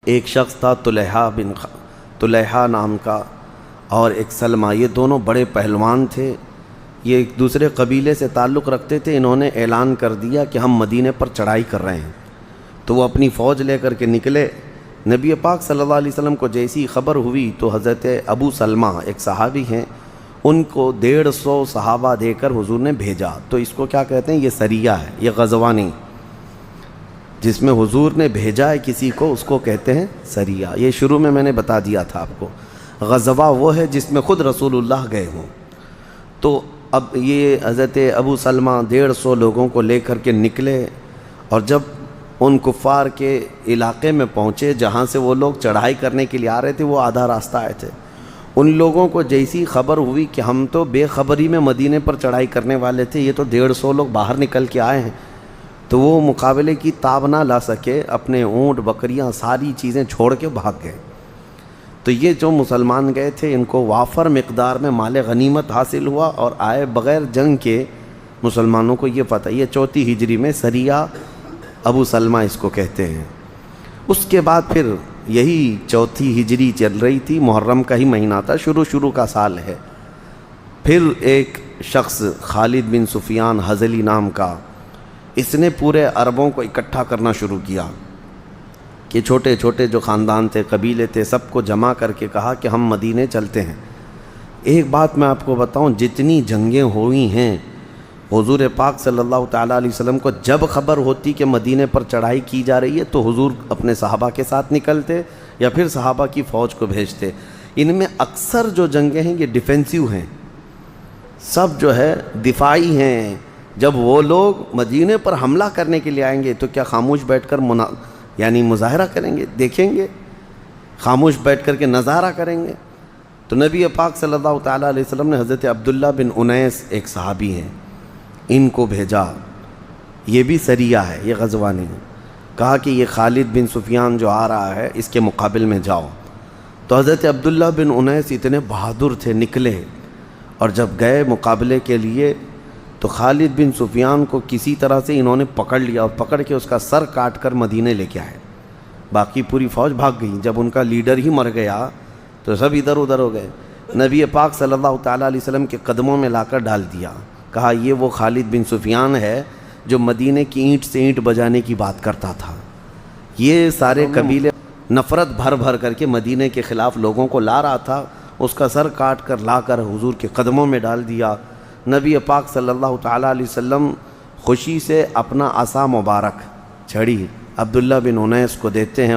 ایک شخص تھا طلیحہ نام کا، اور ایک سلمہ، یہ دونوں بڑے پہلوان تھے، یہ ایک دوسرے قبیلے سے تعلق رکھتے تھے۔ انہوں نے اعلان کر دیا کہ ہم مدینے پر چڑھائی کر رہے ہیں، تو وہ اپنی فوج لے کر کے نکلے۔ نبی پاک صلی اللہ علیہ وسلم کو جیسی خبر ہوئی تو حضرت ابو سلمہ ایک صحابی ہیں، ان کو 150 صحابہ دے کر حضور نے بھیجا۔ تو اس کو کیا کہتے ہیں؟ یہ سریہ ہے، یہ غزوہ نہیں۔ جس میں حضور نے بھیجا ہے کسی کو، اس کو کہتے ہیں سریہ۔ یہ شروع میں نے بتا دیا تھا آپ کو، غزوہ وہ ہے جس میں خود رسول اللہ گئے ہوں۔ تو اب یہ حضرت ابو سلمہ 150 لوگوں کو لے کر کے نکلے، اور جب ان کفار کے علاقے میں پہنچے جہاں سے وہ لوگ چڑھائی کرنے کے لیے آ رہے تھے، وہ آدھا راستہ آئے تھے، ان لوگوں کو جیسی خبر ہوئی کہ ہم تو بے خبری میں مدینے پر چڑھائی کرنے والے تھے، یہ تو 150 لوگ باہر نکل کے آئے ہیں، تو وہ مقابلے کی تاب نہ لا سکے، اپنے اونٹ بکریاں ساری چیزیں چھوڑ کے بھاگ گئے۔ تو یہ جو مسلمان گئے تھے، ان کو وافر مقدار میں مال غنیمت حاصل ہوا، اور آئے بغیر جنگ کے مسلمانوں کو یہ فتح۔ یہ 4 ہجری میں سریہ ابو سلمہ اس کو کہتے ہیں۔ اس کے بعد پھر یہی 4 ہجری چل رہی تھی، محرم کا ہی مہینہ تھا، شروع کا سال ہے۔ پھر ایک شخص خالد بن سفیان ہذلی نام کا، اس نے پورے عربوں کو اکٹھا کرنا شروع کیا کہ چھوٹے چھوٹے جو خاندان تھے، قبیلے تھے، سب کو جمع کر کے کہا کہ ہم مدینے چلتے ہیں۔ ایک بات میں آپ کو بتاؤں، جتنی جنگیں ہوئی ہیں، حضور پاک صلی اللہ تعالیٰ علیہ وسلم کو جب خبر ہوتی کہ مدینے پر چڑھائی کی جا رہی ہے تو حضور اپنے صحابہ کے ساتھ نکلتے یا پھر صحابہ کی فوج کو بھیجتے۔ ان میں اکثر جو جنگیں ہیں یہ ڈیفینسیو ہیں، سب جو ہے دفاعی ہیں۔ جب وہ لوگ مدینے پر حملہ کرنے کے لیے آئیں گے تو کیا خاموش بیٹھ کر یعنی مظاہرہ کریں گے؟ دیکھیں گے؟ خاموش بیٹھ کر کے نظارہ کریں گے؟ تو نبی پاک صلی اللہ تعالیٰ علیہ وسلم نے حضرت عبداللہ بن انیس، ایک صحابی ہیں، ان کو بھیجا۔ یہ بھی سریہ ہے، یہ غزوہ نہیں۔ کہا کہ یہ خالد بن سفیان جو آ رہا ہے، اس کے مقابل میں جاؤ۔ تو حضرت عبداللہ بن انیس اتنے بہادر تھے، نکلے، اور جب گئے مقابلے کے لیے تو خالد بن سفیان کو کسی طرح سے انہوں نے پکڑ لیا، اور پکڑ کے اس کا سر کاٹ کر مدینے لے کے آئے۔ باقی پوری فوج بھاگ گئی۔ جب ان کا لیڈر ہی مر گیا تو سب ادھر ادھر ہو گئے۔ نبی پاک صلی اللہ تعالیٰ علیہ وسلم کے قدموں میں لا کر ڈال دیا۔ کہا یہ وہ خالد بن سفیان ہے جو مدینے کی اینٹ سے اینٹ بجانے کی بات کرتا تھا۔ یہ سارے قبیلے نفرت بھر بھر کر کے مدینے کے خلاف لوگوں کو لا رہا تھا، اس کا سر کاٹ کر لا کر حضور کے قدموں میں ڈال دیا۔ نبی پاک صلی اللہ تعالیٰ علیہ وسلم خوشی سے اپنا عصا مبارک چھڑی عبداللہ بن انیس کو دیتے ہیں، اور